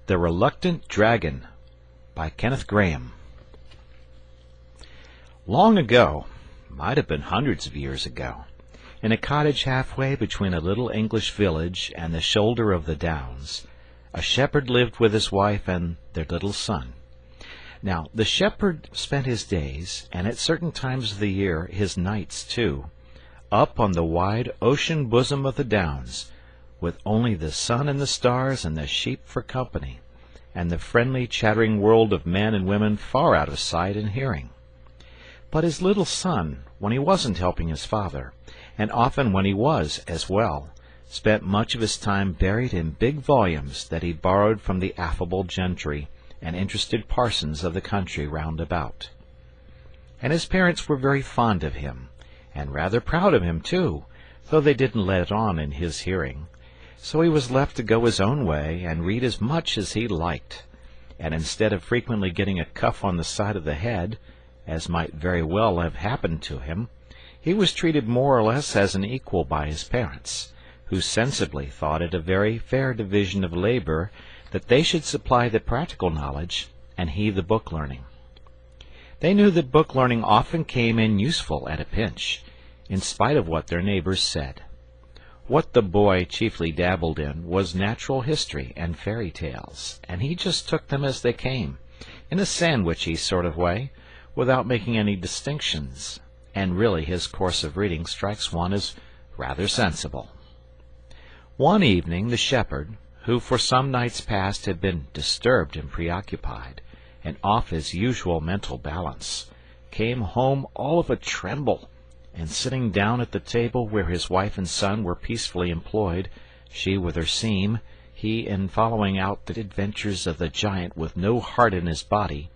The Reluctant Dragon by Kenneth Grahame. Long ago, might have been hundreds of years ago, in a cottage halfway between a little English village and the shoulder of the downs, a shepherd lived with his wife and their little son. Now, the shepherd spent his days, and at certain times of the year his nights too, up on the wide ocean bosom of the downs, with only the sun and the stars and the sheep for company, and the friendly chattering world of men and women far out of sight and hearing. But his little son, when he wasn't helping his father, and often when he was as well, spent much of his time buried in big volumes that he borrowed from the affable gentry and interested parsons of the country round about. And his parents were very fond of him, and rather proud of him too, though they didn't let on in his hearing. So he was left to go his own way and read as much as he liked, and instead of frequently getting a cuff on the side of the head, as might very well have happened to him, he was treated more or less as an equal by his parents, who sensibly thought it a very fair division of labor that they should supply the practical knowledge and he the book learning. They knew that book learning often came in useful at a pinch, in spite of what their neighbors said. What the boy chiefly dabbled in was natural history and fairy tales, and he just took them as they came, in a sandwichy sort of way, without making any distinctions, and really his course of reading strikes one as rather sensible. One evening the shepherd, who for some nights past had been disturbed and preoccupied, and off his usual mental balance, came home all of a tremble, and sitting down at the table where his wife and son were peacefully employed, she with her seam, he in following out the adventures of the giant with no heart in his body,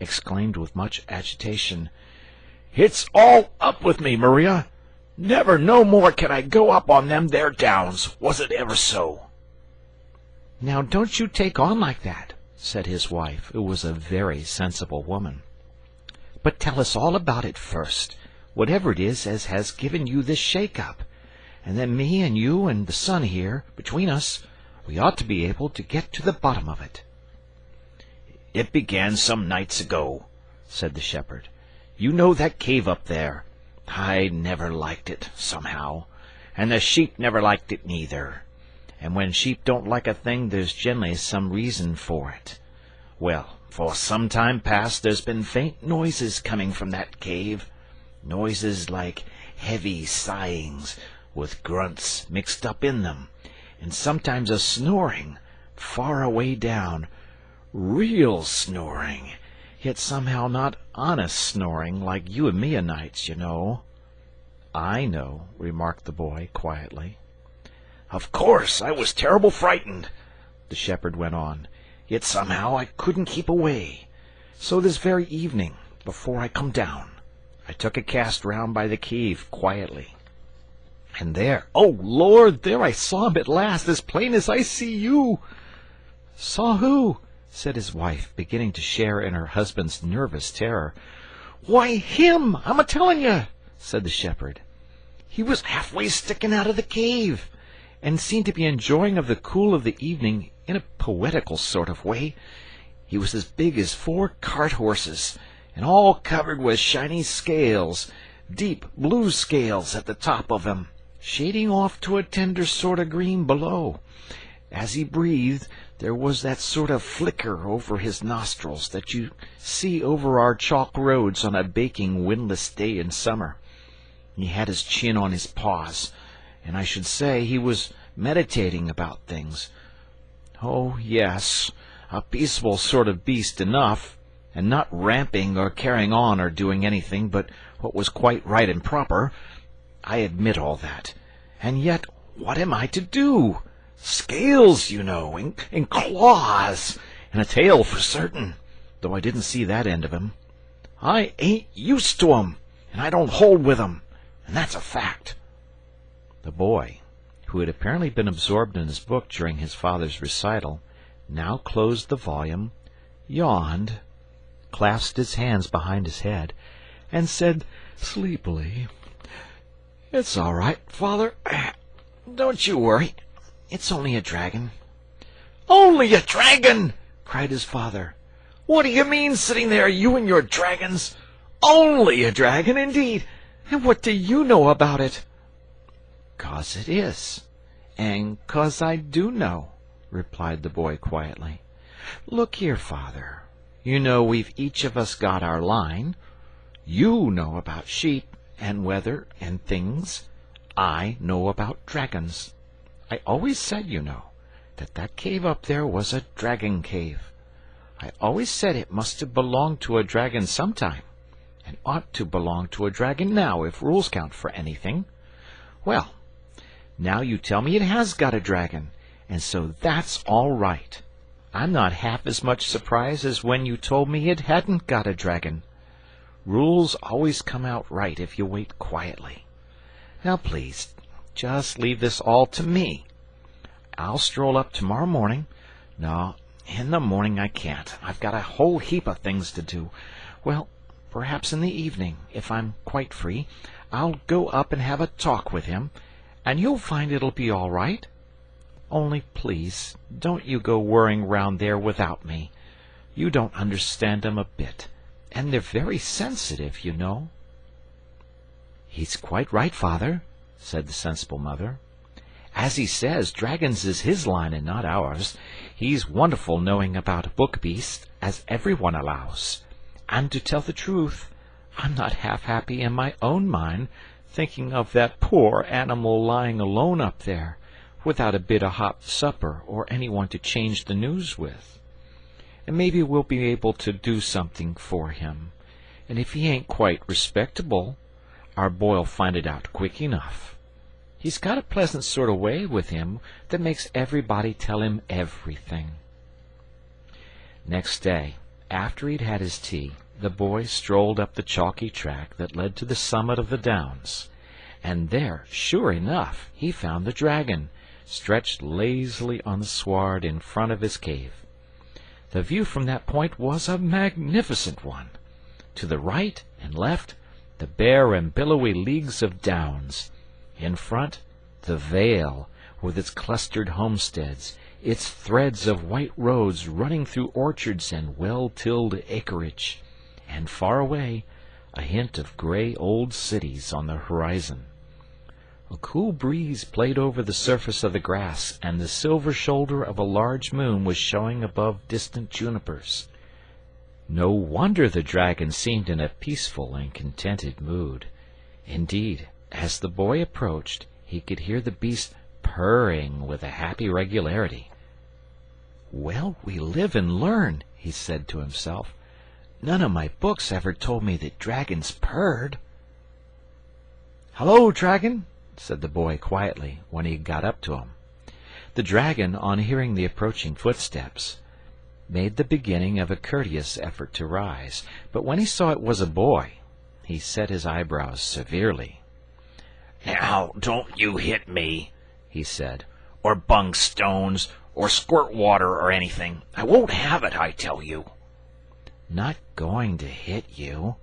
exclaimed with much agitation, "It's all up with me, Maria! Never no more can I go up on them there downs, was it ever so?" "Now don't you take on like that," said his wife, who was a very sensible woman, "but tell us all about it first, whatever it is as has given you this shake-up, and then me and you and the son here, between us, we ought to be able to get to the bottom of it." "It began some nights ago," said the shepherd. "You know that cave up there? I never liked it, somehow, and the sheep never liked it neither. And when sheep don't like a thing, there's generally some reason for it. Well, for some time past there's been faint noises coming from that cave, noises like heavy sighings, with grunts mixed up in them, and sometimes a snoring, far away down, real snoring, yet somehow not honest snoring like you and me o' nights, you know." "I know," remarked the boy quietly. "Of course I was terrible frightened," the shepherd went on, "yet somehow I couldn't keep away. So this very evening, before I come down, I took a cast round by the cave quietly, and there, oh Lord, there I saw him at last, as plain as I see you." "Saw who?" said his wife, beginning to share in her husband's nervous terror. "Why, him, I'm a-telling you," said the shepherd. "He was halfway sticking out of the cave, and seemed to be enjoying of the cool of the evening in a poetical sort of way. He was as big as 4 cart-horses, and all covered with shiny scales, deep blue scales at the top of him, shading off to a tender sort of green below. As he breathed, there was that sort of flicker over his nostrils that you see over our chalk roads on a baking windless day in summer. He had his chin on his paws, and I should say he was meditating about things. Oh, yes, a peaceable sort of beast enough, and not ramping or carrying on or doing anything but what was quite right and proper. I admit all that. And yet, what am I to do? Scales, you know, and claws, and a tail for certain, though I didn't see that end of him. I ain't used to 'em, and I don't hold with 'em, and that's a fact." The boy, who had apparently been absorbed in his book during his father's recital, now closed the volume, yawned, clasped his hands behind his head, and said sleepily, "It's all right, Father. Don't you worry. It's only a dragon. "Only a dragon!" cried his father. "What do you mean, sitting there, you and your dragons? Only a dragon, indeed! And what do you know about it?" "'Cause it is, and 'cause I do know," replied the boy quietly. "Look here, father. You know we've each of us got our line. You know about sheep, and weather, and things. I know about dragons. I always said, you know, that cave up there was a dragon cave. I always said it must have belonged to a dragon sometime, and ought to belong to a dragon now, if rules count for anything. Well, now you tell me it has got a dragon, and so that's all right. I'm not half as much surprised as when you told me it hadn't got a dragon. Rules always come out right if you wait quietly. Now please, just leave this all to me. I'll stroll up tomorrow morning. No, in the morning I can't. I've got a whole heap of things to do. Well, perhaps in the evening, if I'm quite free, I'll go up and have a talk with him, and you'll find it'll be all right. Only please, don't you go worrying round there without me. You don't understand 'em a bit, and they're very sensitive, you know." "He's quite right, father," said the sensible mother. "As he says, dragons is his line and not ours. He's wonderful knowing about book beasts, as everyone allows. And to tell the truth, I'm not half happy in my own mind, thinking of that poor animal lying alone up there, without a bit of hot supper or anyone to change the news with. And maybe we'll be able to do something for him. And if he ain't quite respectable, our boy'll find it out quick enough. He's got a pleasant sort of way with him that makes everybody tell him everything." Next day, after he'd had his tea, the boy strolled up the chalky track that led to the summit of the downs, and there, sure enough, he found the dragon, stretched lazily on the sward in front of his cave. The view from that point was a magnificent one. To the right and left, the bare and billowy leagues of downs. In front, the vale, with its clustered homesteads, its threads of white roads running through orchards and well-tilled acreage, and far away, a hint of grey old cities on the horizon. A cool breeze played over the surface of the grass, and the silver shoulder of a large moon was showing above distant junipers. No wonder the dragon seemed in a peaceful and contented mood. Indeed, as the boy approached, he could hear the beast purring with a happy regularity. "Well, we live and learn," he said to himself. "None of my books ever told me that dragons purred." "Hello, dragon," said the boy quietly, when he got up to him. The dragon, on hearing the approaching footsteps, made the beginning of a courteous effort to rise, but when he saw it was a boy, he set his eyebrows severely. "Now, don't you hit me," he said, "or bung stones, or squirt water or anything. I won't have it, I tell you." "Not going to hit you,"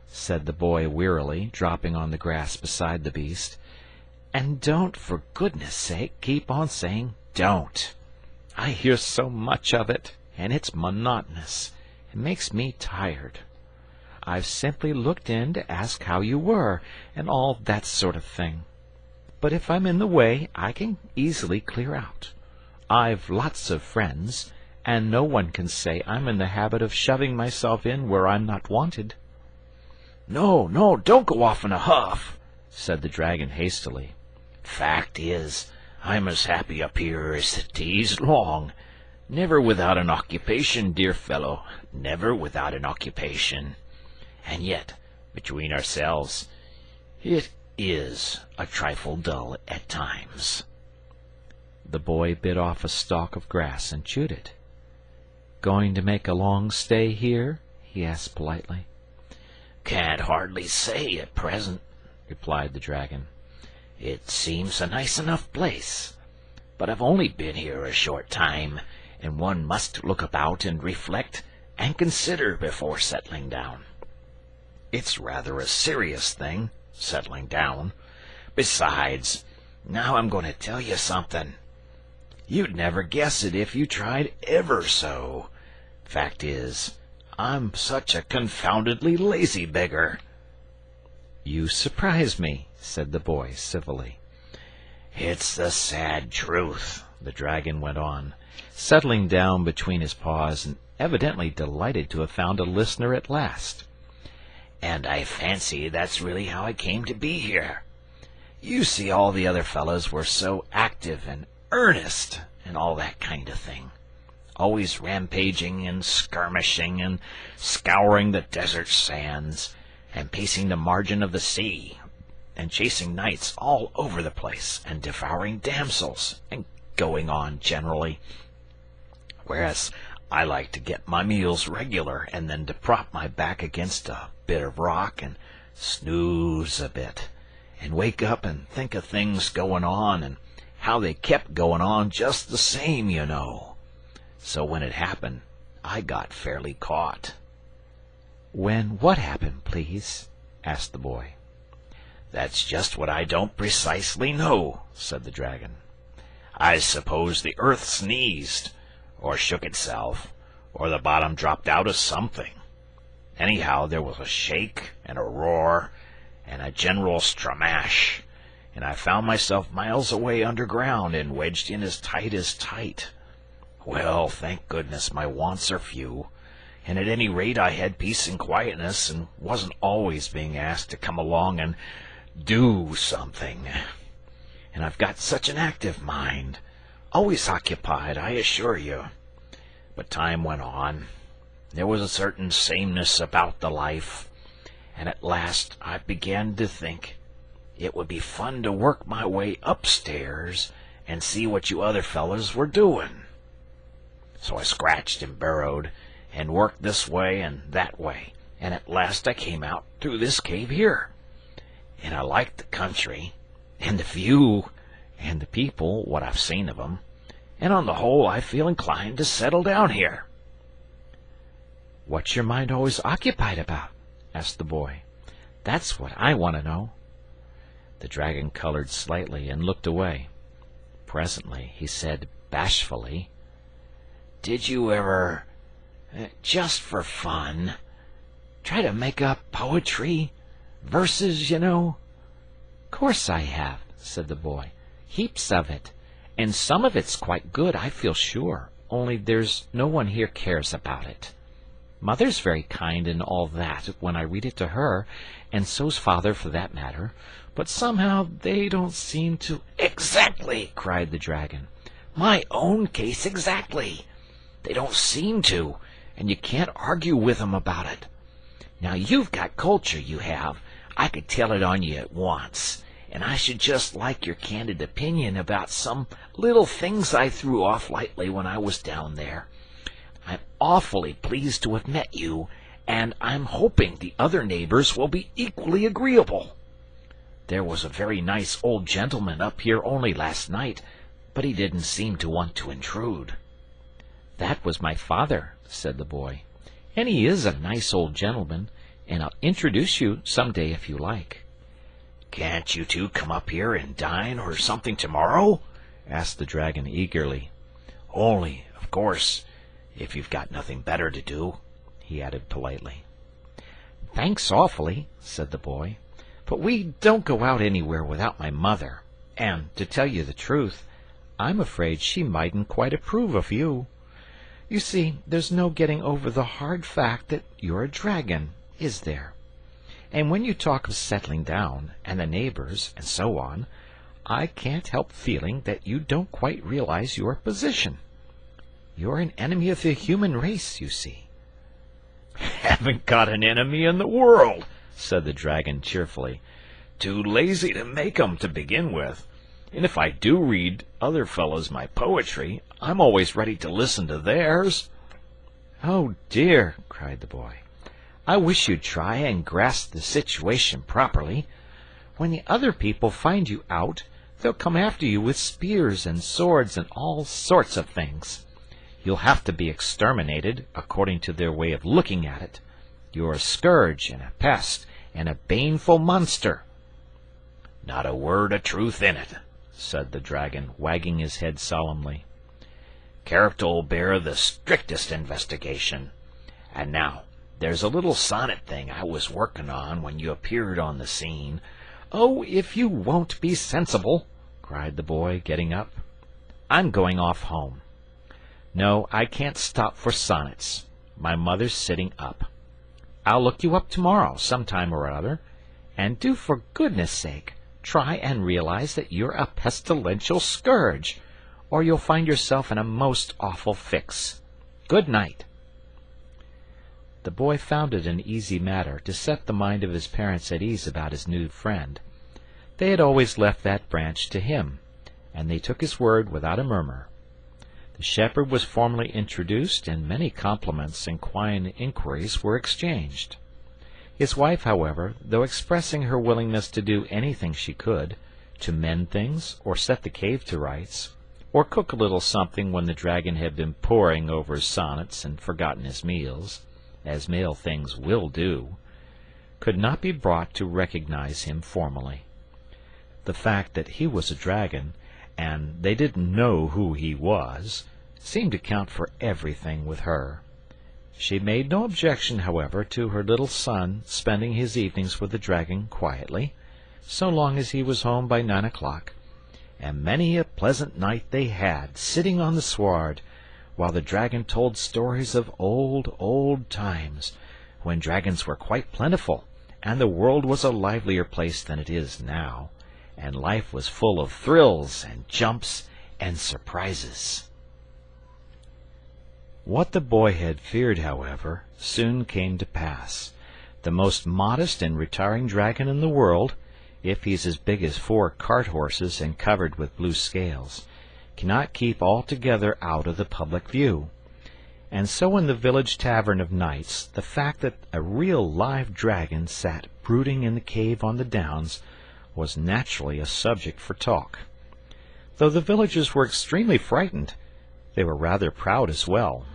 said the boy wearily, dropping on the grass beside the beast. "And don't, for goodness sake, keep on saying 'don't.' I hear so much of it, and it's monotonous. It makes me tired. I've simply looked in to ask how you were, and all that sort of thing. But if I'm in the way, I can easily clear out. I've lots of friends, and no one can say I'm in the habit of shoving myself in where I'm not wanted." "No, no, don't go off in a huff," said the dragon hastily. "Fact is, I'm as happy up here as the day's long. Never without an occupation, dear fellow, never without an occupation. And yet, between ourselves, it is a trifle dull at times." The boy bit off a stalk of grass and chewed it. "Going to make a long stay here?" he asked politely. "Can't hardly say at present," replied the dragon. "It seems a nice enough place, but I've only been here a short time, and one must look about and reflect and consider before settling down. It's rather a serious thing, settling down. Besides, now I'm going to tell you something. You'd never guess it if you tried ever so. Fact is, I'm such a confoundedly lazy beggar." "You surprise me," said the boy civilly. "It's the sad truth," the dragon went on, settling down between his paws and evidently delighted to have found a listener at last. "And I fancy that's really how I came to be here. You see, all the other fellows were so active and earnest and all that kind of thing, always rampaging and skirmishing and scouring the desert sands and pacing the margin of the sea and chasing knights all over the place and devouring damsels and going on generally, whereas I like to get my meals regular and then to prop my back against a bit of rock and snooze a bit and wake up and think of things going on and how they kept going on just the same, you know. So when it happened, I got fairly caught." "When what happened, please?" asked the boy. "That's just what I don't precisely know," said the dragon. "I suppose the earth sneezed, or shook itself, or the bottom dropped out of something. Anyhow, there was a shake and a roar and a general stramash, and I found myself miles away underground and wedged in as tight. Well, thank goodness my wants are few, and at any rate I had peace and quietness and wasn't always being asked to come along and do something. And I've got such an active mind, always occupied, I assure you. But time went on. There was a certain sameness about the life, and at last I began to think it would be fun to work my way upstairs and see what you other fellows were doing. So I scratched and burrowed, and worked this way and that way, and at last I came out through this cave here. And I liked the country, and the view, and the people, what I've seen of 'em, and on the whole I feel inclined to settle down here." "What's your mind always occupied about?" asked the boy. "That's what I want to know." The dragon colored slightly and looked away. Presently he said bashfully, "Did you ever, just for fun, try to make up poetry? Verses, you know?" "Course I have," said the boy. "Heaps of it. And some of it's quite good, I feel sure, only there's no one here cares about it. Mother's very kind and all that when I read it to her, and so's father for that matter, but somehow they don't seem to—" "Exactly!" cried the dragon. "My own case exactly. They don't seem to, and you can't argue with 'em about it. Now you've got culture, you have. I could tell it on you at once, and I should just like your candid opinion about some little things I threw off lightly when I was down there. I'm awfully pleased to have met you, and I'm hoping the other neighbors will be equally agreeable. There was a very nice old gentleman up here only last night, but he didn't seem to want to intrude." "That was my father," said the boy. "And he is a nice old gentleman, and I'll introduce you some day if you like." "Can't you two come up here and dine or something tomorrow?" asked the dragon eagerly. "Only, of course, if you've got nothing better to do," he added politely. "Thanks awfully," said the boy, "but we don't go out anywhere without my mother, and, to tell you the truth, I'm afraid she mightn't quite approve of you. You see, there's no getting over the hard fact that you're a dragon, is there? And when you talk of settling down, and the neighbors, and so on, I can't help feeling that you don't quite realize your position. You're an enemy of the human race, you see." "Haven't got an enemy in the world," said the dragon cheerfully. "Too lazy to make 'em to begin with. And if I do read other fellows my poetry, I'm always ready to listen to theirs." "Oh, dear!" cried the boy. "I wish you'd try and grasp the situation properly. When the other people find you out, they'll come after you with spears and swords and all sorts of things. You'll have to be exterminated, according to their way of looking at it. You're a scourge and a pest and a baneful monster." "Not a word of truth in it," said the dragon, wagging his head solemnly. Character'll bear the strictest investigation. And now, there's a little sonnet thing I was working on when you appeared on the scene." "Oh, if you won't be sensible!" cried the boy, getting up. "I'm going off home." "No, I can't stop for sonnets. My mother's sitting up. I'll look you up tomorrow, sometime or other. And do, for goodness sake, try and realize that you're a pestilential scourge, or you'll find yourself in a most awful fix. Good night." The boy found it an easy matter to set the mind of his parents at ease about his new friend. They had always left that branch to him, and they took his word without a murmur. The shepherd was formally introduced, and many compliments and quiet inquiries were exchanged. His wife, however, though expressing her willingness to do anything she could, to mend things, or set the cave to rights, or cook a little something when the dragon had been poring over his sonnets and forgotten his meals, as male things will do, could not be brought to recognize him formally. The fact that he was a dragon, and they didn't know who he was, seemed to count for everything with her. She made no objection, however, to her little son spending his evenings with the dragon quietly, so long as he was home by 9 o'clock, and many a pleasant night they had, sitting on the sward, while the dragon told stories of old, old times, when dragons were quite plentiful, and the world was a livelier place than it is now, and life was full of thrills and jumps and surprises. What the boy had feared, however, soon came to pass. The most modest and retiring dragon in the world, if he's as big as 4 cart-horses and covered with blue scales, cannot keep altogether out of the public view. And so in the village tavern of nights, the fact that a real live dragon sat brooding in the cave on the downs was naturally a subject for talk. Though the villagers were extremely frightened, they were rather proud as well.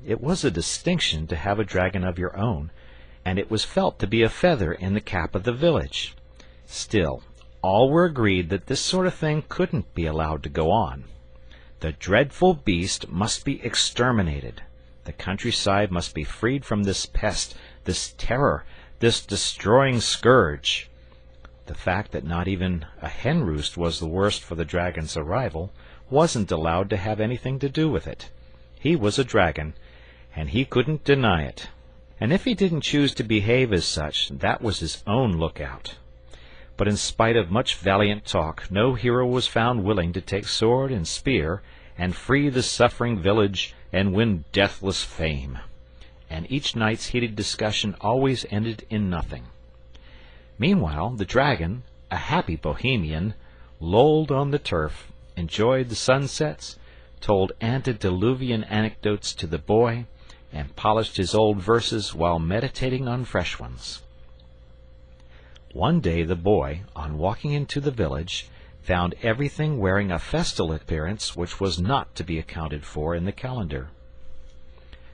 It was a distinction to have a dragon of your own, and it was felt to be a feather in the cap of the village. Still, all were agreed that this sort of thing couldn't be allowed to go on. The dreadful beast must be exterminated. The countryside must be freed from this pest, this terror, this destroying scourge. The fact that not even a hen roost was the worst for the dragon's arrival wasn't allowed to have anything to do with it. He was a dragon, and he couldn't deny it. And if he didn't choose to behave as such, that was his own lookout. But in spite of much valiant talk, no hero was found willing to take sword and spear and free the suffering village and win deathless fame. And each night's heated discussion always ended in nothing. Meanwhile, the dragon, a happy bohemian, lolled on the turf, enjoyed the sunsets, told antediluvian anecdotes to the boy, and polished his old verses while meditating on fresh ones. One day the boy, on walking into the village, found everything wearing a festal appearance which was not to be accounted for in the calendar.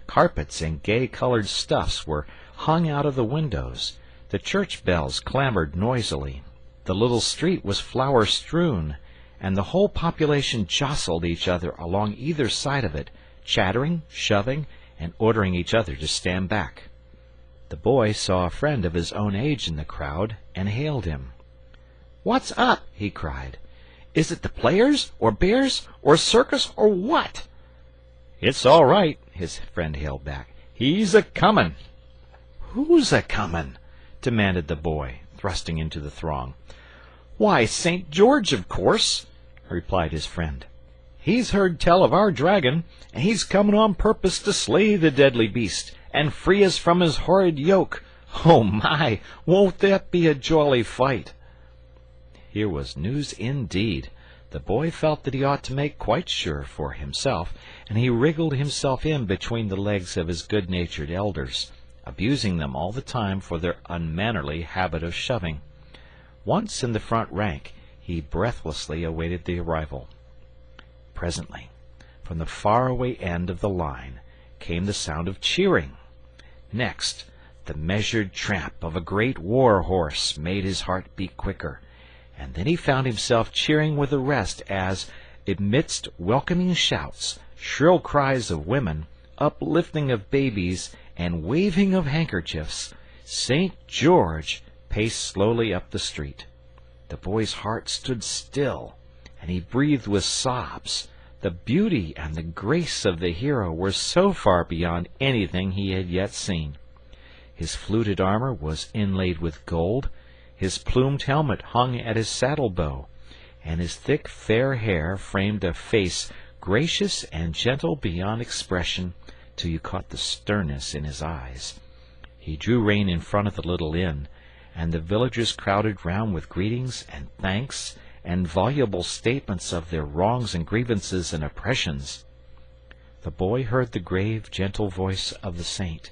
Carpets and gay-colored stuffs were hung out of the windows, the church bells clamored noisily, the little street was flower-strewn, and the whole population jostled each other along either side of it, chattering, shoving, and ordering each other to stand back. The boy saw a friend of his own age in the crowd, and hailed him. "What's up?" he cried. "Is it the players, or bears, or circus, or what?" "It's all right," his friend hailed back. "He's a-comin'." "Who's a-comin'?" demanded the boy, thrusting into the throng. "Why, St. George, of course," replied his friend. "He's heard tell of our dragon, and he's comin' on purpose to slay the deadly beast, and free us from his horrid yoke. Oh, my, won't that be a jolly fight!" Here was news indeed. The boy felt that he ought to make quite sure for himself, and he wriggled himself in between the legs of his good-natured elders, abusing them all the time for their unmannerly habit of shoving. Once in the front rank, he breathlessly awaited the arrival. Presently, from the far-away end of the line, came the sound of cheering. Next, the measured tramp of a great war-horse made his heart beat quicker, and then he found himself cheering with the rest as, amidst welcoming shouts, shrill cries of women, uplifting of babies, and waving of handkerchiefs, St. George paced slowly up the street. The boy's heart stood still, and he breathed with sobs. The beauty and the grace of the hero were so far beyond anything he had yet seen. His fluted armor was inlaid with gold, his plumed helmet hung at his saddle-bow, and his thick fair hair framed a face gracious and gentle beyond expression, till you caught the sternness in his eyes. He drew rein in front of the little inn, and the villagers crowded round with greetings and thanks and voluble statements of their wrongs and grievances and oppressions. The boy heard the grave, gentle voice of the saint,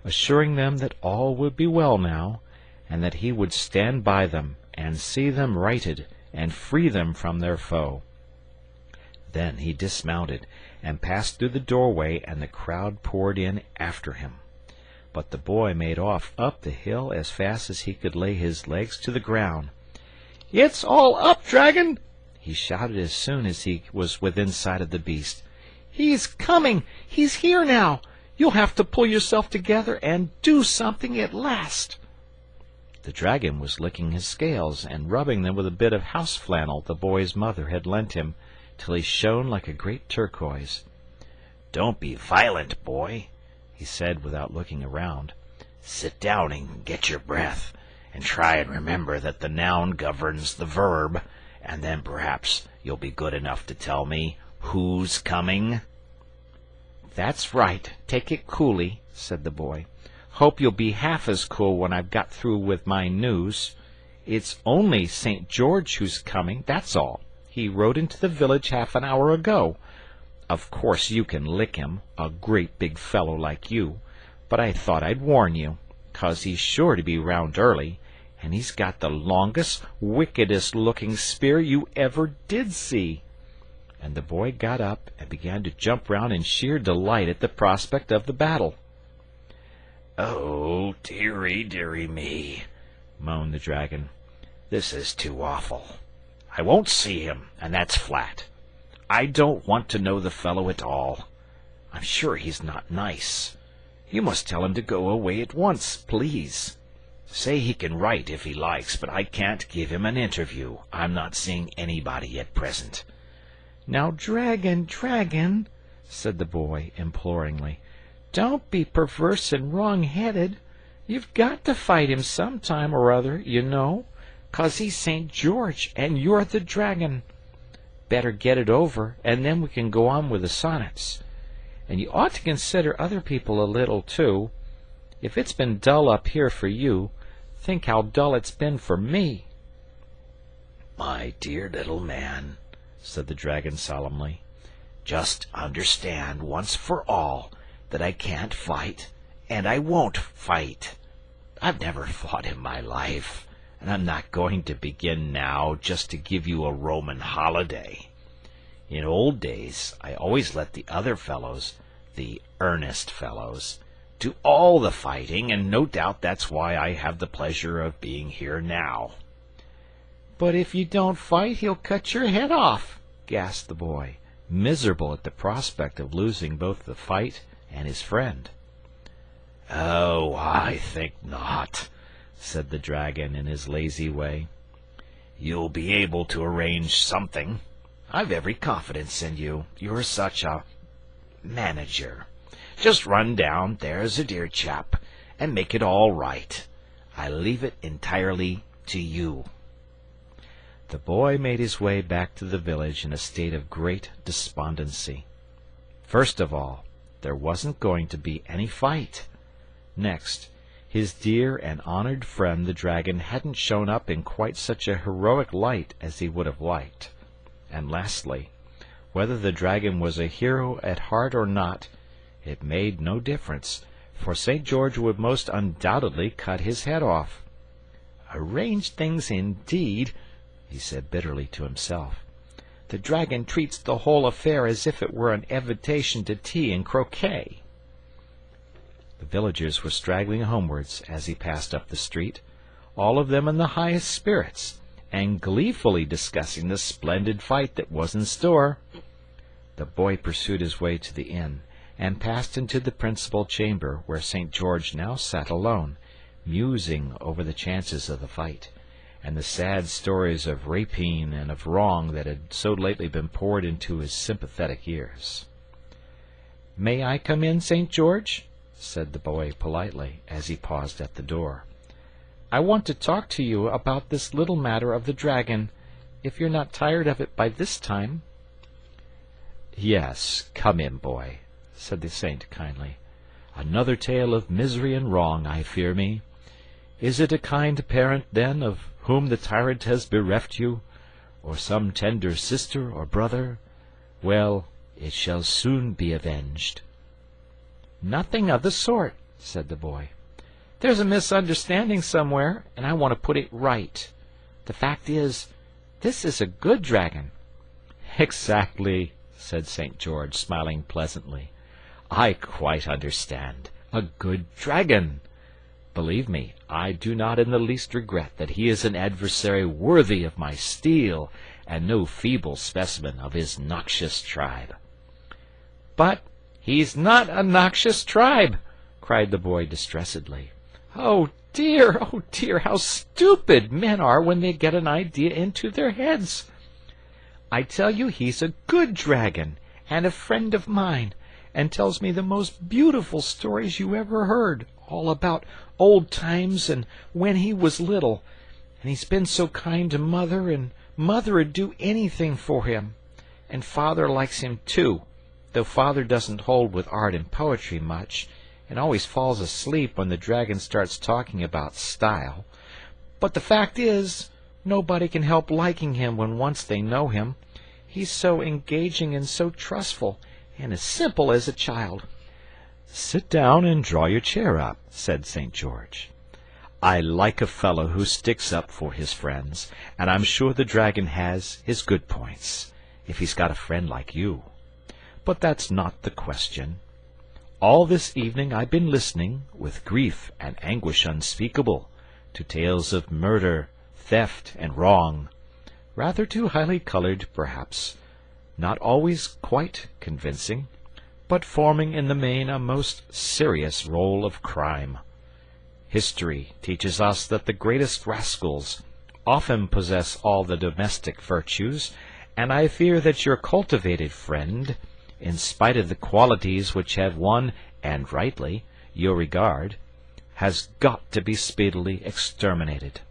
assuring them that all would be well now, and that he would stand by them and see them righted and free them from their foe. Then he dismounted and passed through the doorway, and the crowd poured in after him. But the boy made off up the hill as fast as he could lay his legs to the ground. "It's all up, dragon!" he shouted as soon as he was within sight of the beast. "He's coming! He's here now! You'll have to pull yourself together and do something at last." The dragon was licking his scales and rubbing them with a bit of house flannel the boy's mother had lent him, till he shone like a great turquoise. "Don't be violent, boy," he said without looking around. "Sit down and get your breath, and try and remember that the noun governs the verb, and then perhaps you'll be good enough to tell me who's coming." "That's right. Take it coolly," said the boy. "Hope you'll be half as cool when I've got through with my news. It's only St. George who's coming, that's all. He rode into the village half an hour ago. Of course you can lick him, a great big fellow like you, but I thought I'd warn you, 'cause he's sure to be round early, and he's got the longest, wickedest-looking spear you ever did see." And the boy got up and began to jump round in sheer delight at the prospect of the battle. "Oh, dearie, dearie me," moaned the dragon. "This is too awful. I won't see him, and that's flat. I don't want to know the fellow at all. I'm sure he's not nice. You must tell him to go away at once, please. Say he can write if he likes, but I can't give him an interview. I'm not seeing anybody at present." "Now, dragon, dragon," said the boy imploringly, "don't be perverse and wrong-headed. You've got to fight him some time or other, you know, 'cause he's St. George and you're the dragon. Better get it over, and then we can go on with the sonnets. And you ought to consider other people a little, too. If it's been dull up here for you, think how dull it's been for me." "My dear little man," said the dragon solemnly, "just understand once for all that I can't fight, and I won't fight. I've never fought in my life, and I'm not going to begin now just to give you a Roman holiday. In old days I always let the other fellows, the earnest fellows, do all the fighting, and no doubt that's why I have the pleasure of being here now." "But if you don't fight, he'll cut your head off," gasped the boy, miserable at the prospect of losing both the fight and his friend. "Oh, I think not," said the dragon in his lazy way. "You'll be able to arrange something. I've every confidence in you. You're such a manager. Just run down, there's a dear chap, and make it all right. I leave it entirely to you." The boy made his way back to the village in a state of great despondency. First of all, there wasn't going to be any fight. Next, his dear and honored friend the dragon hadn't shown up in quite such a heroic light as he would have liked. And lastly, whether the dragon was a hero at heart or not, it made no difference, for St. George would most undoubtedly cut his head off. "Arrange things indeed," he said bitterly to himself. "The dragon treats the whole affair as if it were an invitation to tea and croquet." The villagers were straggling homewards as he passed up the street, all of them in the highest spirits, and gleefully discussing the splendid fight that was in store. The boy pursued his way to the inn, and passed into the principal chamber, where St. George now sat alone, musing over the chances of the fight, and the sad stories of rapine and of wrong that had so lately been poured into his sympathetic ears. "May I come in, St. George?" said the boy politely, as he paused at the door. "I want to talk to you about this little matter of the dragon, if you're not tired of it by this time." "Yes, come in, boy," said the saint kindly. "Another tale of misery and wrong, I fear me. Is it a kind parent, then, of whom the tyrant has bereft you, or some tender sister or brother? Well, it shall soon be avenged." "Nothing of the sort," said the boy. "There's a misunderstanding somewhere, and I want to put it right. The fact is, this is a good dragon." "Exactly," said St. George, smiling pleasantly. "I quite understand. A good dragon! Believe me, I do not in the least regret that he is an adversary worthy of my steel, and no feeble specimen of his noxious tribe." "But he's not a noxious tribe!" cried the boy distressedly. Oh dear, how stupid men are when they get an idea into their heads! I tell you he's a good dragon, and a friend of mine, and tells me the most beautiful stories you ever heard, all about old times and when he was little, and he's been so kind to Mother, and Mother'd do anything for him, and Father likes him too, though Father doesn't hold with art and poetry much, and always falls asleep when the dragon starts talking about style. But the fact is, nobody can help liking him when once they know him. He's so engaging and so trustful, and as simple as a child." "Sit down and draw your chair up," said St. George. "I like a fellow who sticks up for his friends, and I'm sure the dragon has his good points, if he's got a friend like you. But that's not the question. All this evening I've been listening, with grief and anguish unspeakable, to tales of murder, theft, and wrong, rather too highly colored, perhaps, not always quite convincing, but forming in the main a most serious role of crime. History teaches us that the greatest rascals often possess all the domestic virtues, and I fear that your cultivated friend, in spite of the qualities which have won, and rightly, your regard, has got to be speedily exterminated."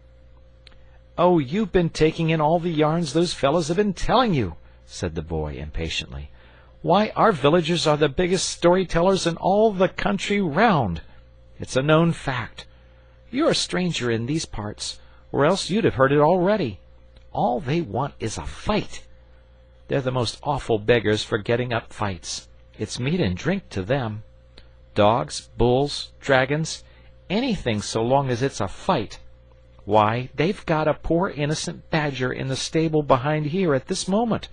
"Oh, you've been taking in all the yarns those fellows have been telling you," said the boy impatiently. "Why, our villagers are the biggest story-tellers in all the country round. It's a known fact. You're a stranger in these parts, or else you'd have heard it already. All they want is a fight. They're the most awful beggars for getting up fights. It's meat and drink to them. Dogs, bulls, dragons, anything so long as it's a fight. Why, they've got a poor innocent badger in the stable behind here at this moment.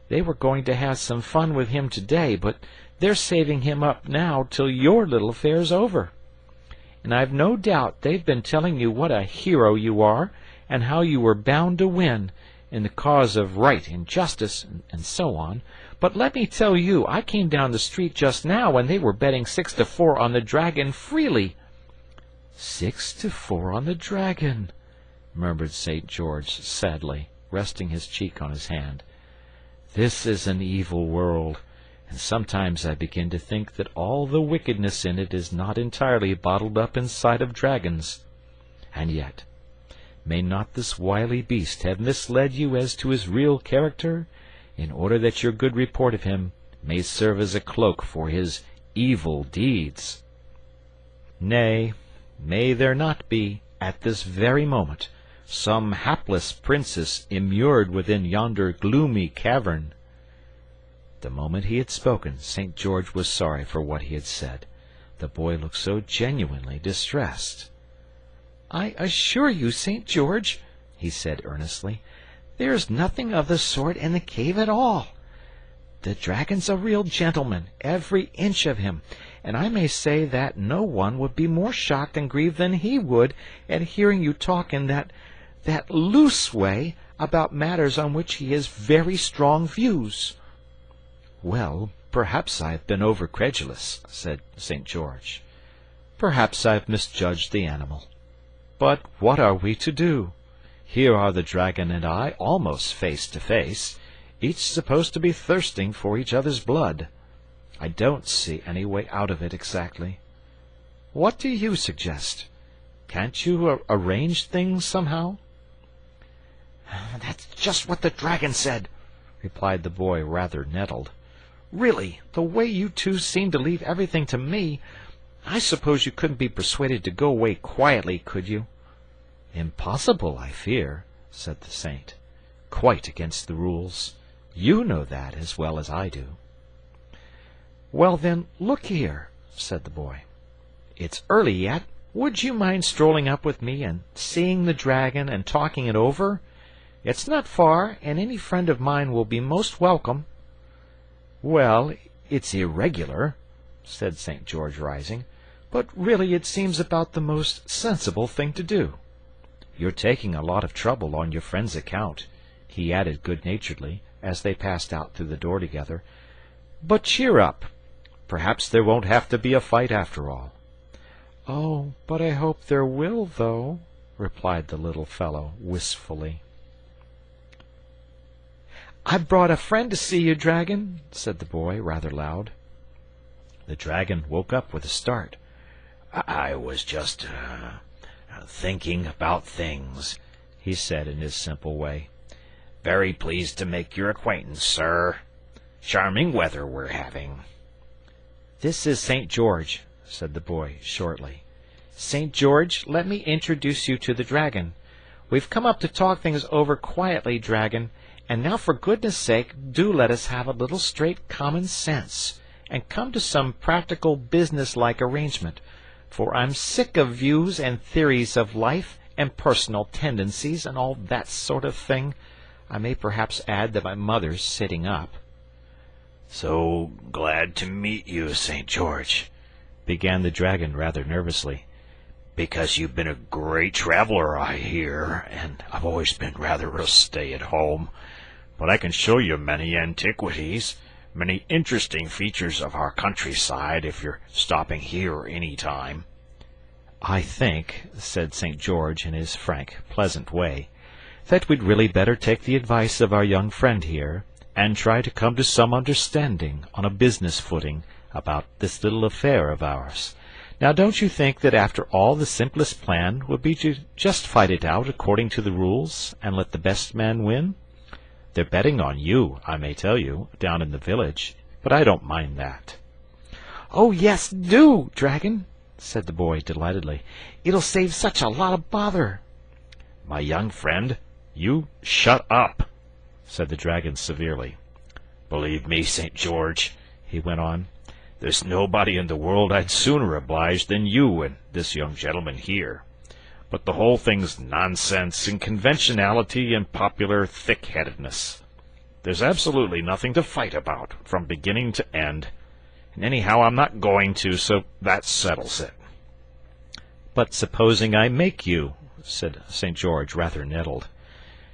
They were going to have some fun with him today, but they're saving him up now till your little affair's over. And I've no doubt they've been telling you what a hero you are, and how you were bound to win, in the cause of right and justice, and so on. But let me tell you, I came down the street just now, and they were betting 6-4 on the dragon freely." 6-4 on the dragon," murmured St. George sadly, resting his cheek on his hand. "This is an evil world, and sometimes I begin to think that all the wickedness in it is not entirely bottled up inside of dragons. And yet, may not this wily beast have misled you as to his real character, in order that your good report of him may serve as a cloak for his evil deeds? Nay, may there not be, at this very moment, some hapless princess immured within yonder gloomy cavern?" The moment he had spoken, St. George was sorry for what he had said. The boy looked so genuinely distressed. "I assure you, St. George," he said earnestly, "there's nothing of the sort in the cave at all. The dragon's a real gentleman, every inch of him, and I may say that no one would be more shocked and grieved than he would at hearing you talk in that loose way about matters on which he has very strong views." "Well, perhaps I've been over-credulous," said St. George. "Perhaps I've misjudged the animal. But what are we to do? Here are the dragon and I almost face to face, each supposed to be thirsting for each other's blood. I don't see any way out of it exactly. What do you suggest? Can't you arrange things somehow?" "That's just what the dragon said," replied the boy, rather nettled. "Really, the way you two seem to leave everything to me, I suppose you couldn't be persuaded to go away quietly, could you?" "Impossible, I fear," said the saint. "Quite against the rules. You know that as well as I do." "Well, then, look here," said the boy. "It's early yet. Would you mind strolling up with me and seeing the dragon and talking it over? It's not far, and any friend of mine will be most welcome." "Well, it's irregular," said St. George, rising, "but really it seems about the most sensible thing to do. You're taking a lot of trouble on your friend's account," he added good-naturedly, as they passed out through the door together. "But cheer up. Perhaps there won't have to be a fight after all." "Oh, but I hope there will, though," replied the little fellow wistfully. "I've brought a friend to see you, dragon," said the boy, rather loud. The dragon woke up with a start. "I was just thinking about things," he said in his simple way. "Very pleased to make your acquaintance, sir. Charming weather we're having." "This is St. George," said the boy shortly. "St. George, let me introduce you to the dragon. We've come up to talk things over quietly, dragon, and now for goodness' sake do let us have a little straight common sense, and come to some practical business-like arrangement, for I'm sick of views and theories of life and personal tendencies and all that sort of thing. I may perhaps add that my mother's sitting up." "So glad to meet you, St. George," began the dragon rather nervously, "because you've been a great traveler, I hear, and I've always been rather a stay-at-home. But I can show you many antiquities, many interesting features of our countryside, if you're stopping here any time." "I think," said St. George in his frank, pleasant way, "that we'd really better take the advice of our young friend here, and try to come to some understanding, on a business footing, about this little affair of ours. Now, don't you think that after all the simplest plan would be to just fight it out according to the rules, and let the best man win? They're betting on you, I may tell you, down in the village, but I don't mind that." "Oh, yes, do, dragon," said the boy delightedly. "It'll save such a lot of bother." "My young friend, you shut up," said the dragon severely. "Believe me, St. George," he went on, "there's nobody in the world I'd sooner oblige than you and this young gentleman here. But the whole thing's nonsense and conventionality and popular thick-headedness. There's absolutely nothing to fight about, from beginning to end. And anyhow, I'm not going to, so that settles it." "But supposing I make you?" said St. George, rather nettled.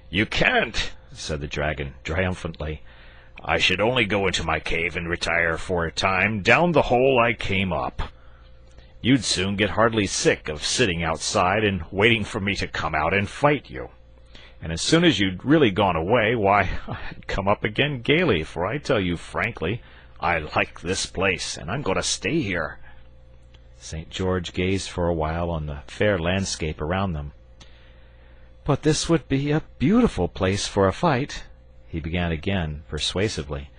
"You can't," said the dragon triumphantly. "I should only go into my cave and retire for a time down the hole I came up. You'd soon get heartily sick of sitting outside and waiting for me to come out and fight you. And as soon as you'd really gone away, why, I'd come up again gaily, for I tell you frankly, I like this place, and I'm going to stay here." St. George gazed for a while on the fair landscape around them. "But this would be a beautiful place for a fight," he began again, persuasively.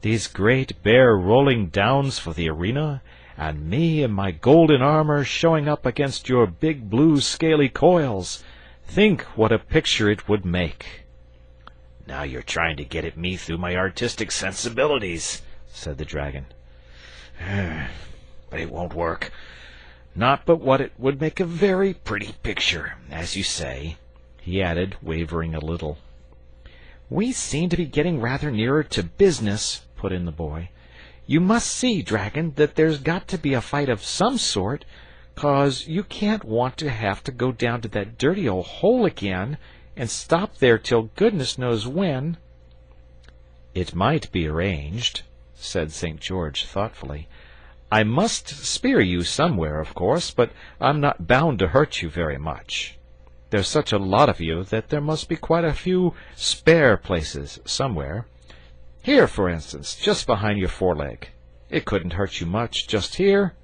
"These great bare rolling downs for the arena, and me in my golden armor showing up against your big blue scaly coils. Think what a picture it would make." "Now you're trying to get at me through my artistic sensibilities," said the dragon. "But it won't work. Not but what it would make a very pretty picture, as you say," he added, wavering a little. "We seem to be getting rather nearer to business," put in the boy. "You must see, dragon, that there's got to be a fight of some sort, 'cause you can't want to have to go down to that dirty old hole again, and stop there till goodness knows when." "It might be arranged," said St. George thoughtfully. "I must spear you somewhere, of course, but I'm not bound to hurt you very much. There's such a lot of you that there must be quite a few spare places somewhere. Here, for instance, just behind your foreleg. It couldn't hurt you much, just here."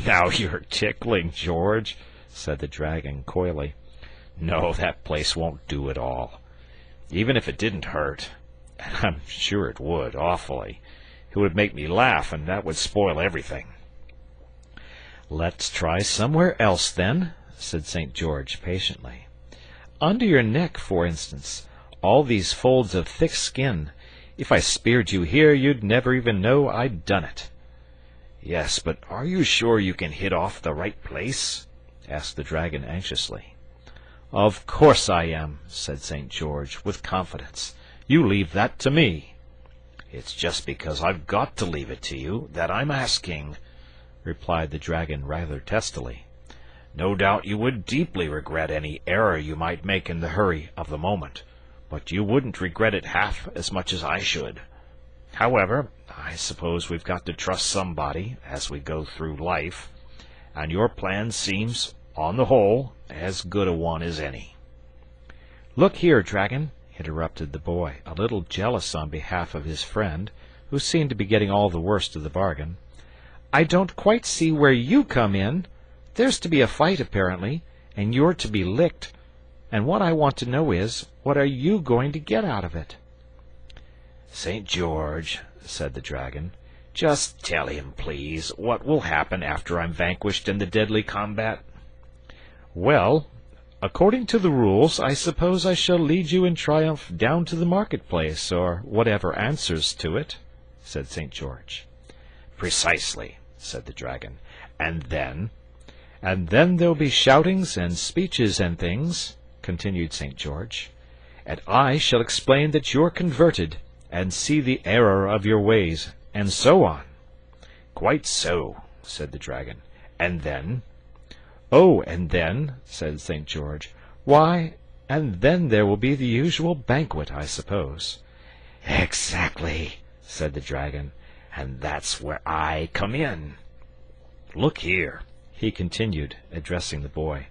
"Now you're tickling, George," said the dragon coyly. "No, that place won't do at all. Even if it didn't hurt, and I'm sure it would, awfully, it would make me laugh, and that would spoil everything." "Let's try somewhere else, then," said St. George patiently. "Under your neck, for instance, all these folds of thick skin. If I speared you here, you'd never even know I'd done it." "Yes, but are you sure you can hit off the right place?" asked the dragon anxiously. "Of course I am," said St. George, with confidence. "You leave that to me." "It's just because I've got to leave it to you that I'm asking," replied the dragon rather testily. "No doubt you would deeply regret any error you might make in the hurry of the moment, but you wouldn't regret it half as much as I should. However, I suppose we've got to trust somebody as we go through life, and your plan seems, on the whole, as good a one as any." "Look here, dragon," interrupted the boy, a little jealous on behalf of his friend, who seemed to be getting all the worst of the bargain. "I don't quite see where you come in. There's to be a fight, apparently, and you're to be licked. And what I want to know is, what are you going to get out of it?" "St. George," said the dragon, "just tell him, please, what will happen after I'm vanquished in the deadly combat." "Well, according to the rules, I suppose I shall lead you in triumph down to the marketplace, or whatever answers to it," said St. George. "Precisely," said the dragon. "And then?" "And then there'll be shoutings and speeches and things," continued St. George, "and I shall explain that you're converted, and see the error of your ways, and so on." "Quite so," said the dragon. "And then?" "Oh, and then," said St. George, "why, and then there will be the usual banquet, I suppose." "Exactly," said the dragon, "and that's where I come in. Look here," he continued, addressing the boy,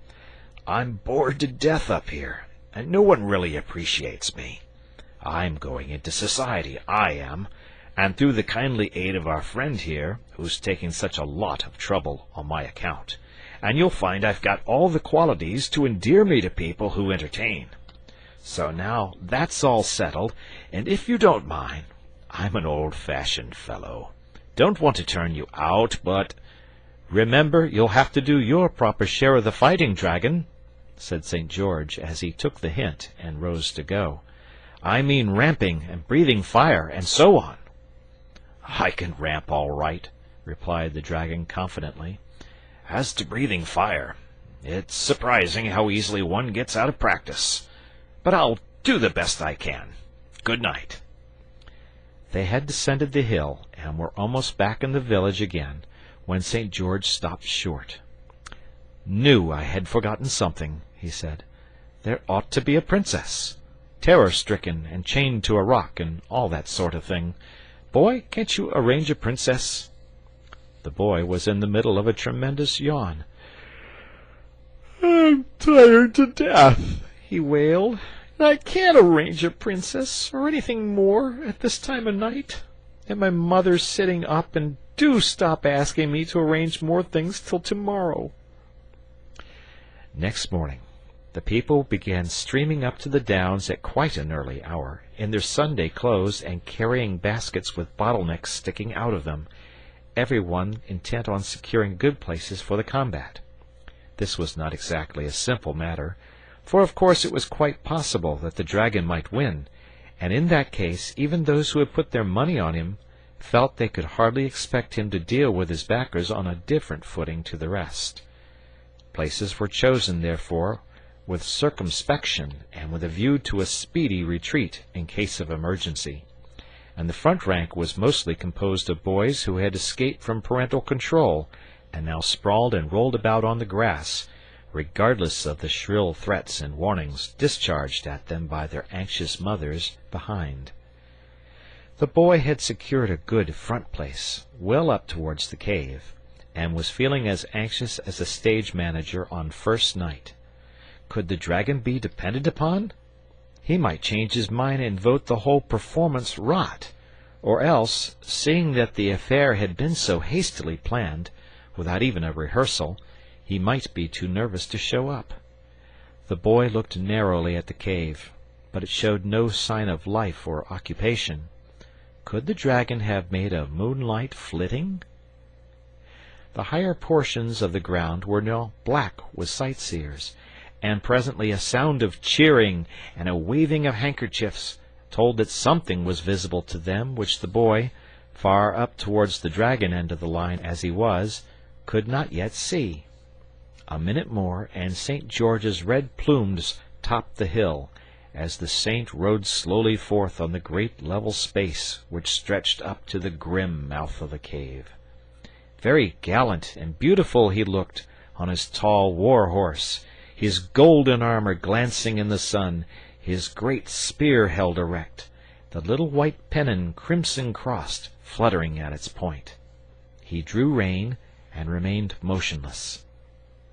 "I'm bored to death up here, and no one really appreciates me. I'm going into society, I am, and through the kindly aid of our friend here, who's taking such a lot of trouble on my account, and you'll find I've got all the qualities to endear me to people who entertain. So now that's all settled, and if you don't mind, I'm an old-fashioned fellow. Don't want to turn you out, but—" "Remember, you'll have to do your proper share of the fighting, dragon," said St. George, as he took the hint and rose to go. "I mean ramping and breathing fire, and so on." "I can ramp all right," replied the dragon confidently. "As to breathing fire, it's surprising how easily one gets out of practice. But I'll do the best I can. Good night." They had descended the hill, and were almost back in the village again, when St. George stopped short. "Knew I had forgotten something," he said. "There ought to be a princess. Terror-stricken and chained to a rock, and all that sort of thing. Boy, can't you arrange a princess?" The boy was in the middle of a tremendous yawn. "I'm tired to death," he wailed, "and I can't arrange a princess, or anything more, at this time of night. And my mother's sitting up, and do stop asking me to arrange more things till tomorrow." Next morning, the people began streaming up to the downs at quite an early hour, in their Sunday clothes and carrying baskets with bottlenecks sticking out of them, every one intent on securing good places for the combat. This was not exactly a simple matter, for of course it was quite possible that the dragon might win, and in that case even those who had put their money on him felt they could hardly expect him to deal with his backers on a different footing to the rest. Places were chosen, therefore, with circumspection and with a view to a speedy retreat in case of emergency, and the front rank was mostly composed of boys who had escaped from parental control and now sprawled and rolled about on the grass, regardless of the shrill threats and warnings discharged at them by their anxious mothers behind. The boy had secured a good front place, well up towards the cave, and was feeling as anxious as a stage manager on first night. Could the dragon be depended upon? He might change his mind and vote the whole performance rot, or else, seeing that the affair had been so hastily planned, without even a rehearsal, he might be too nervous to show up. The boy looked narrowly at the cave, but it showed no sign of life or occupation. Could the dragon have made a moonlight flitting? The higher portions of the ground were now black with sightseers, and presently a sound of cheering and a waving of handkerchiefs told that something was visible to them which the boy, far up towards the dragon end of the line as he was, could not yet see. A minute more, and St. George's red plumes topped the hill, as the saint rode slowly forth on the great level space which stretched up to the grim mouth of the cave. Very gallant and beautiful he looked on his tall war-horse, his golden armor glancing in the sun, his great spear held erect, the little white pennon crimson-crossed fluttering at its point. He drew rein and remained motionless.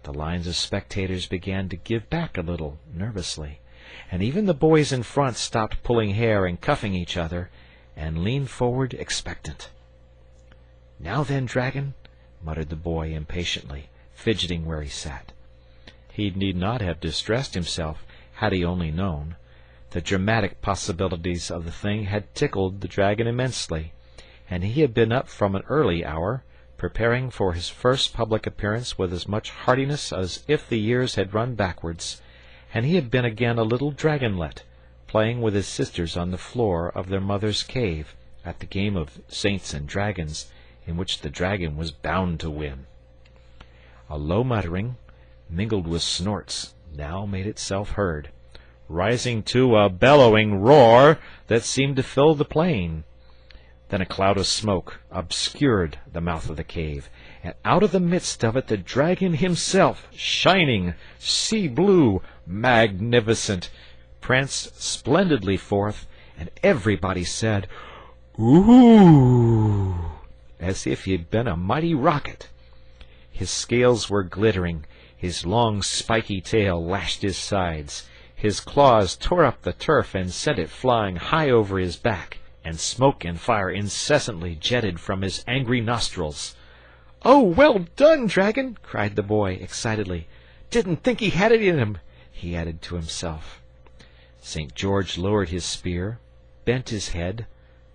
The lines of spectators began to give back a little nervously, and even the boys in front stopped pulling hair and cuffing each other, and leaned forward expectant. "Now then, dragon," muttered the boy impatiently, fidgeting where he sat. He need not have distressed himself had he only known. The dramatic possibilities of the thing had tickled the dragon immensely, and he had been up from an early hour, preparing for his first public appearance with as much heartiness as if the years had run backwards, and he had been again a little dragonlet, playing with his sisters on the floor of their mother's cave at the game of saints and dragons, in which the dragon was bound to win. A low muttering, mingled with snorts, now made itself heard, rising to a bellowing roar that seemed to fill the plain. Then a cloud of smoke obscured the mouth of the cave, and out of the midst of it the dragon himself, shining, sea-blue, magnificent, pranced splendidly forth, and everybody said, "Ooh!" as if he had been a mighty rocket. His scales were glittering, his long spiky tail lashed his sides, his claws tore up the turf and sent it flying high over his back, and smoke and fire incessantly jetted from his angry nostrils. "Oh, well done, dragon!" cried the boy excitedly. "Didn't think he had it in him," he added to himself. St. George lowered his spear, bent his head,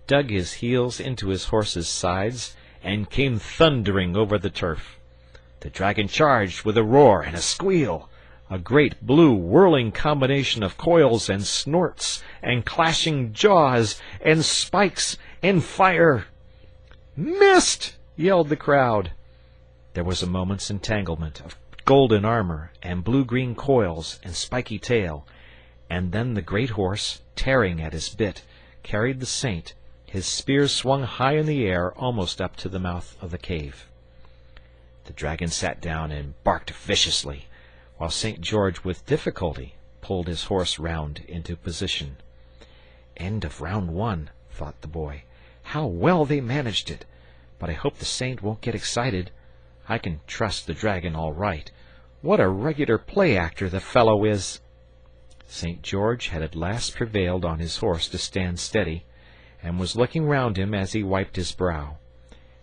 dug his heels into his horse's sides, and came thundering over the turf. The dragon charged with a roar and a squeal, a great blue whirling combination of coils and snorts and clashing jaws and spikes and fire. "Missed!" yelled the crowd. There was a moment's entanglement of golden armor and blue-green coils and spiky tail, and then the great horse, tearing at his bit, carried the saint, his spear swung high in the air almost up to the mouth of the cave. The dragon sat down and barked viciously, while St. George with difficulty pulled his horse round into position. "End of round 1, thought the boy. "How well they managed it! But I hope the saint won't get excited. I can trust the dragon all right. What a regular play-actor the fellow is!" St. George had at last prevailed on his horse to stand steady, and was looking round him as he wiped his brow.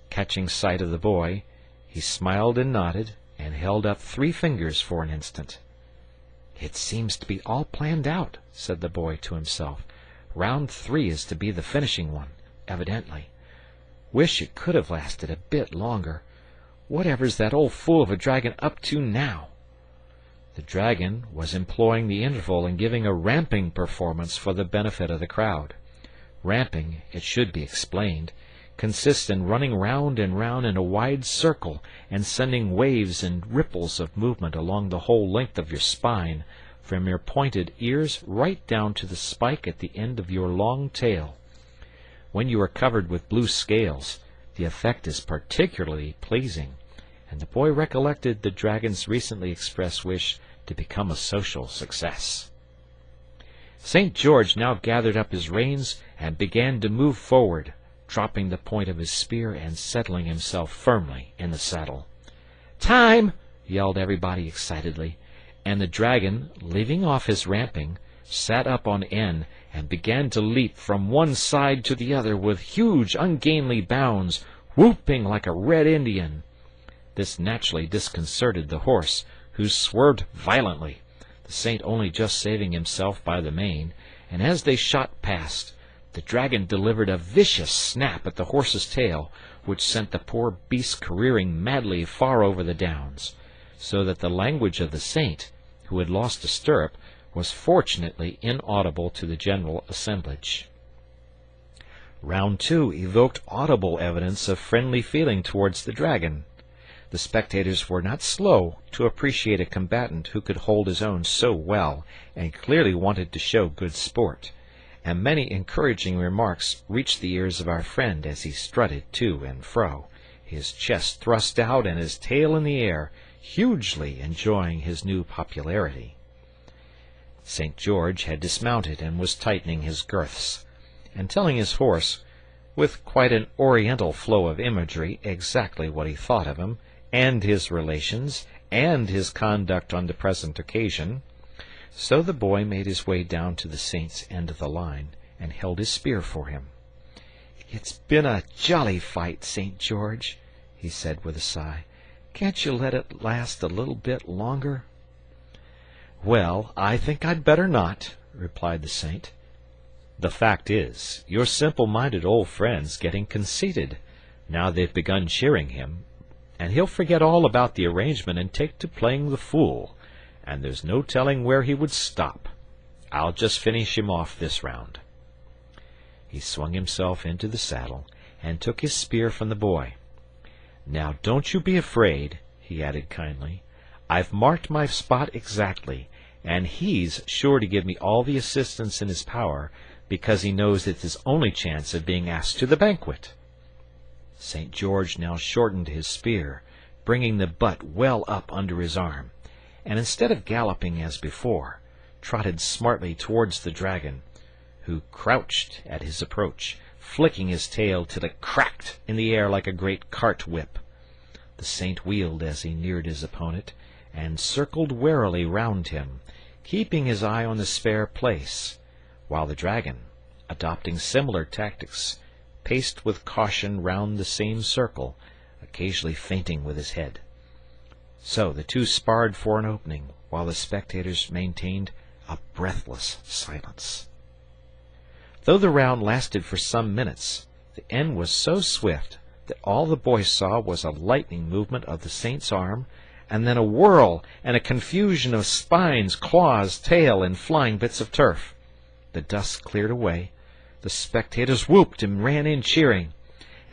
Catching sight of the boy, he smiled and nodded, and held up 3 fingers for an instant. "It seems to be all planned out," said the boy to himself. "Round 3 is to be the finishing one, evidently. Wish it could have lasted a bit longer. Whatever's that old fool of a dragon up to now?" The dragon was employing the interval in giving a ramping performance for the benefit of the crowd. Ramping, it should be explained, consists in running round and round in a wide circle and sending waves and ripples of movement along the whole length of your spine, from your pointed ears right down to the spike at the end of your long tail. When you are covered with blue scales, the effect is particularly pleasing, and the boy recollected the dragon's recently expressed wish to become a social success. St. George now gathered up his reins and began to move forward, dropping the point of his spear and settling himself firmly in the saddle. "Time!" yelled everybody excitedly, and the dragon, leaving off his ramping, sat up on end and began to leap from one side to the other with huge ungainly bounds, whooping like a red Indian. This naturally disconcerted the horse, who swerved violently, the saint only just saving himself by the mane, and as they shot past, the dragon delivered a vicious snap at the horse's tail, which sent the poor beast careering madly far over the downs, so that the language of the saint, who had lost a stirrup, was fortunately inaudible to the general assemblage. Round 2 evoked audible evidence of friendly feeling towards the dragon. The spectators were not slow to appreciate a combatant who could hold his own so well, and clearly wanted to show good sport, and many encouraging remarks reached the ears of our friend as he strutted to and fro, his chest thrust out and his tail in the air, hugely enjoying his new popularity. St. George had dismounted and was tightening his girths, and telling his horse, with quite an oriental flow of imagery, exactly what he thought of him, and his relations, and his conduct on the present occasion. So the boy made his way down to the saint's end of the line, and held his spear for him. "It's been a jolly fight, St. George," he said with a sigh. "Can't you let it last a little bit longer?" "Well, I think I'd better not," replied the saint. "The fact is, your simple-minded old friend's getting conceited, now they've begun cheering him, and he'll forget all about the arrangement and take to playing the fool, and there's no telling where he would stop. I'll just finish him off this round." He swung himself into the saddle, and took his spear from the boy. "Now don't you be afraid," he added kindly. "I've marked my spot exactly, and he's sure to give me all the assistance in his power, because he knows it's his only chance of being asked to the banquet." St. George now shortened his spear, bringing the butt well up under his arm, and instead of galloping as before, trotted smartly towards the dragon, who crouched at his approach, flicking his tail till it cracked in the air like a great cart whip. The saint wheeled as he neared his opponent, and circled warily round him, keeping his eye on the spare place, while the dragon, adopting similar tactics, paced with caution round the same circle, occasionally feinting with his head. So the two sparred for an opening, while the spectators maintained a breathless silence. Though the round lasted for some minutes, the end was so swift that all the boy saw was a lightning movement of the saint's arm, and then a whirl and a confusion of spines, claws, tail, and flying bits of turf. The dust cleared away, the spectators whooped and ran in cheering,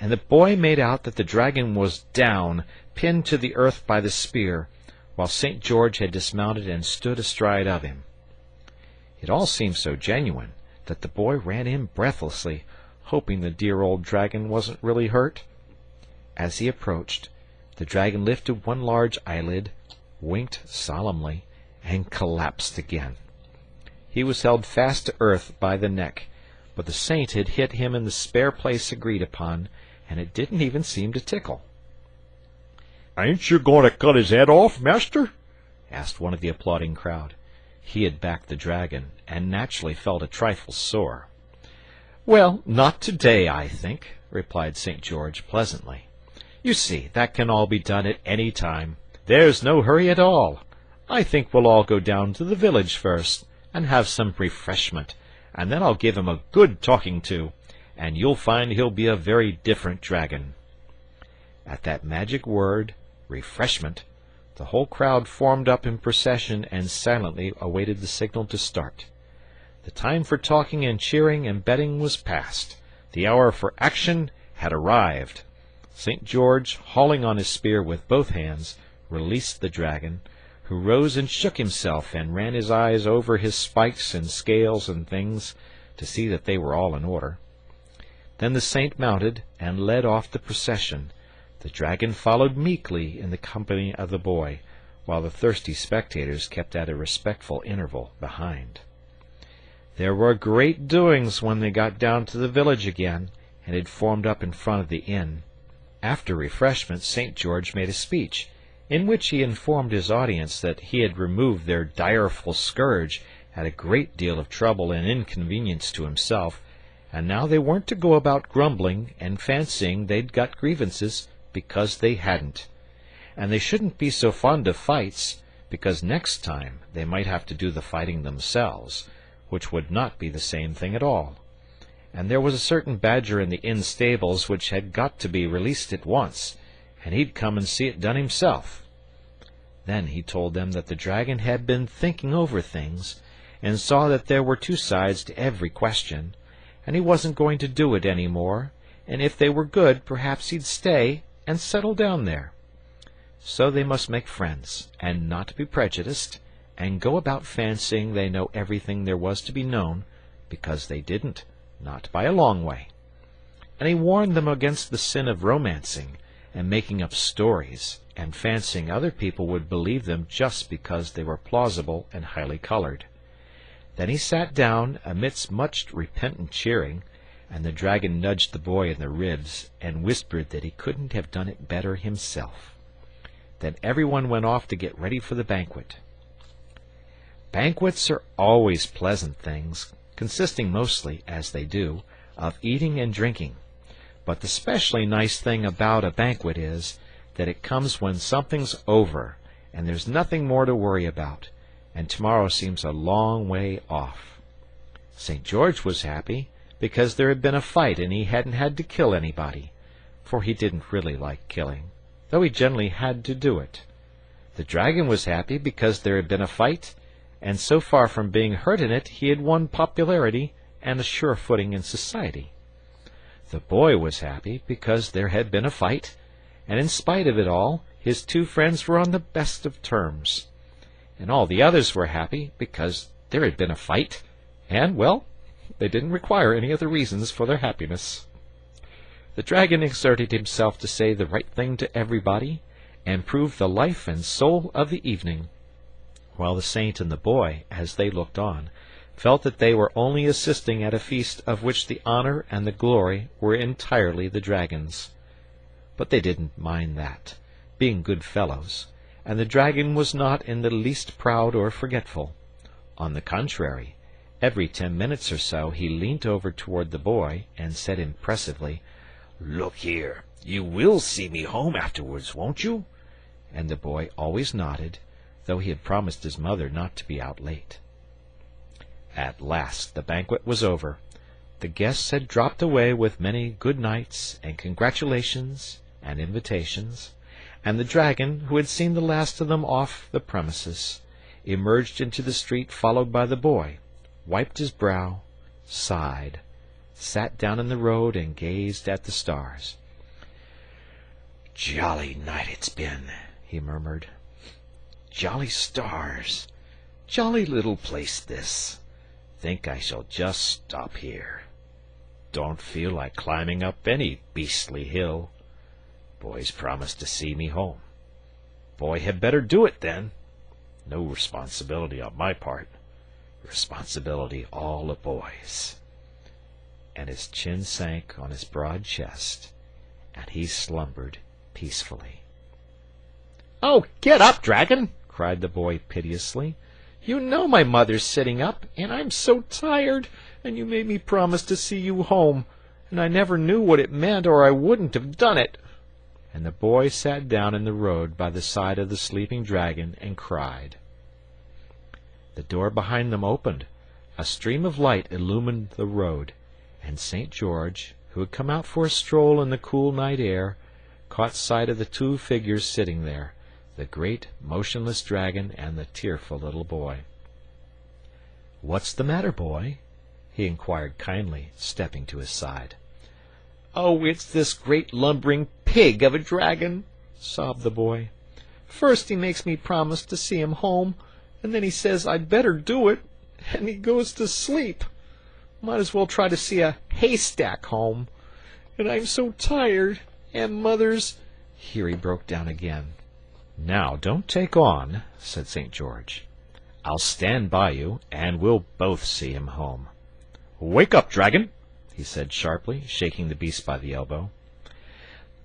and the boy made out that the dragon was down, pinned to the earth by the spear, while St. George had dismounted and stood astride of him. It all seemed so genuine that the boy ran in breathlessly, hoping the dear old dragon wasn't really hurt. As he approached, the dragon lifted one large eyelid, winked solemnly, and collapsed again. He was held fast to earth by the neck, but the saint had hit him in the spare place agreed upon, and it didn't even seem to tickle. "Ain't you going to cut his head off, master?" asked one of the applauding crowd. He had backed the dragon, and naturally felt a trifle sore. "Well, not today, I think," replied St. George pleasantly. "You see, that can all be done at any time. There's no hurry at all. I think we'll all go down to the village first, and have some refreshment, and then I'll give him a good talking to, and you'll find he'll be a very different dragon." At that magic word, refreshment, the whole crowd formed up in procession and silently awaited the signal to start. The time for talking and cheering and betting was past. The hour for action had arrived. St. George, hauling on his spear with both hands, released the dragon, who rose and shook himself and ran his eyes over his spikes and scales and things to see that they were all in order. Then the saint mounted and led off the procession. The dragon followed meekly in the company of the boy, while the thirsty spectators kept at a respectful interval behind. There were great doings when they got down to the village again, and had formed up in front of the inn. After refreshment, St. George made a speech, in which he informed his audience that he had removed their direful scourge at a great deal of trouble and inconvenience to himself, and now they weren't to go about grumbling and fancying they'd got grievances, because they hadn't. And they shouldn't be so fond of fights, because next time they might have to do the fighting themselves, which would not be the same thing at all. And there was a certain badger in the inn stables which had got to be released at once, and he'd come and see it done himself. Then he told them that the dragon had been thinking over things, and saw that there were two sides to every question, and he wasn't going to do it any more, and if they were good, perhaps he'd stay and settle down there. So they must make friends, and not be prejudiced, and go about fancying they know everything there was to be known, because they didn't, not by a long way. And he warned them against the sin of romancing, and making up stories, and fancying other people would believe them just because they were plausible and highly colored. Then he sat down, amidst much repentant cheering, and the dragon nudged the boy in the ribs, and whispered that he couldn't have done it better himself. Then everyone went off to get ready for the banquet. Banquets are always pleasant things, consisting mostly, as they do, of eating and drinking. But the specially nice thing about a banquet is that it comes when something's over, and there's nothing more to worry about, and tomorrow seems a long way off. St. George was happy because there had been a fight and he hadn't had to kill anybody, for he didn't really like killing, though he generally had to do it. The dragon was happy because there had been a fight, and so far from being hurt in it, he had won popularity and a sure footing in society. The boy was happy because there had been a fight, and in spite of it all, his two friends were on the best of terms. And all the others were happy because there had been a fight, and, well, they didn't require any other reasons for their happiness. The dragon exerted himself to say the right thing to everybody, and prove the life and soul of the evening, while the saint and the boy, as they looked on, felt that they were only assisting at a feast of which the honor and the glory were entirely the dragon's. But they didn't mind that, being good fellows, and the dragon was not in the least proud or forgetful. On the contrary, every 10 minutes or so he leant over toward the boy and said impressively, "Look here, you will see me home afterwards, won't you?" And the boy always nodded, though he had promised his mother not to be out late. At last the banquet was over. The guests had dropped away with many good nights and congratulations and invitations, and the dragon, who had seen the last of them off the premises, emerged into the street followed by the boy, wiped his brow, sighed, sat down in the road, and gazed at the stars. "Jolly night it's been," he murmured. "Jolly stars. Jolly little place this. Think I shall just stop here. Don't feel like climbing up any beastly hill. Boy's promised to see me home. Boy had better do it then. No responsibility on my part. Responsibility all a boy's." And his chin sank on his broad chest, and he slumbered peacefully. "Oh, get up, dragon!" cried the boy piteously. "You know my mother's sitting up, and I'm so tired, and you made me promise to see you home, and I never knew what it meant, or I wouldn't have done it." And the boy sat down in the road by the side of the sleeping dragon and cried. The door behind them opened, a stream of light illumined the road, and St. George, who had come out for a stroll in the cool night air, caught sight of the two figures sitting there, the great motionless dragon and the tearful little boy. "What's the matter, boy?" he inquired kindly, stepping to his side. "Oh, it's this great lumbering pig of a dragon," sobbed the boy. "First he makes me promise to see him home, and then he says I'd better do it, and he goes to sleep. Might as well try to see a haystack home. And I'm so tired, and mother's—" Here he broke down again. "Now, don't take on," said St. George. I'll stand by you, and we'll both see him home. Wake up, dragon, he said sharply, shaking the beast by the elbow.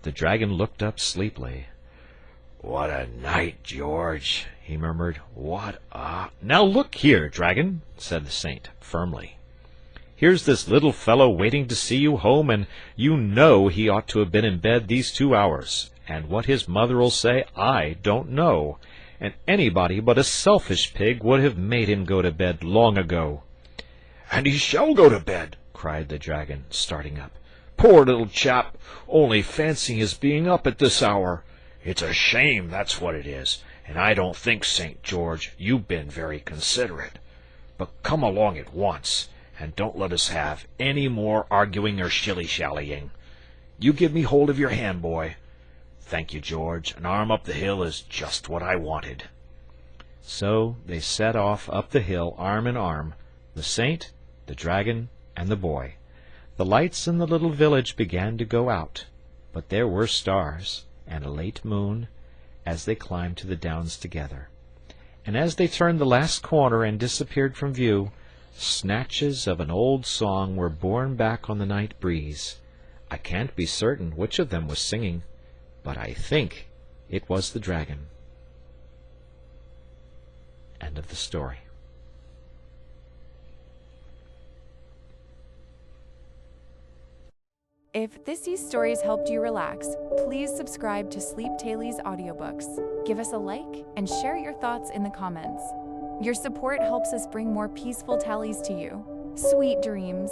The dragon looked up sleepily. What a night, George, he murmured. What a... Now look here, dragon, said the saint firmly. Here's this little fellow waiting to see you home, and you know he ought to have been in bed these 2 hours, and what his mother'll say I don't know, and anybody but a selfish pig would have made him go to bed long ago. And he shall go to bed, cried the dragon, starting up. Poor little chap, only fancy his being up at this hour. It's a shame, that's what it is, and I don't think, St. George, you've been very considerate. But come along at once, and don't let us have any more arguing or shilly-shallying. You give me hold of your hand, boy. Thank you, George. An arm up the hill is just what I wanted. So they set off up the hill, arm in arm, the saint, the dragon, and the boy. The lights in the little village began to go out, but there were stars, and a late moon, as they climbed to the downs together. And as they turned the last corner and disappeared from view, snatches of an old song were borne back on the night breeze. I can't be certain which of them was singing, but I think it was the dragon. End of the story. If these stories helped you relax, please subscribe to Sleep Taily's audiobooks. Give us a like and share your thoughts in the comments. Your support helps us bring more peaceful tallies to you. Sweet dreams.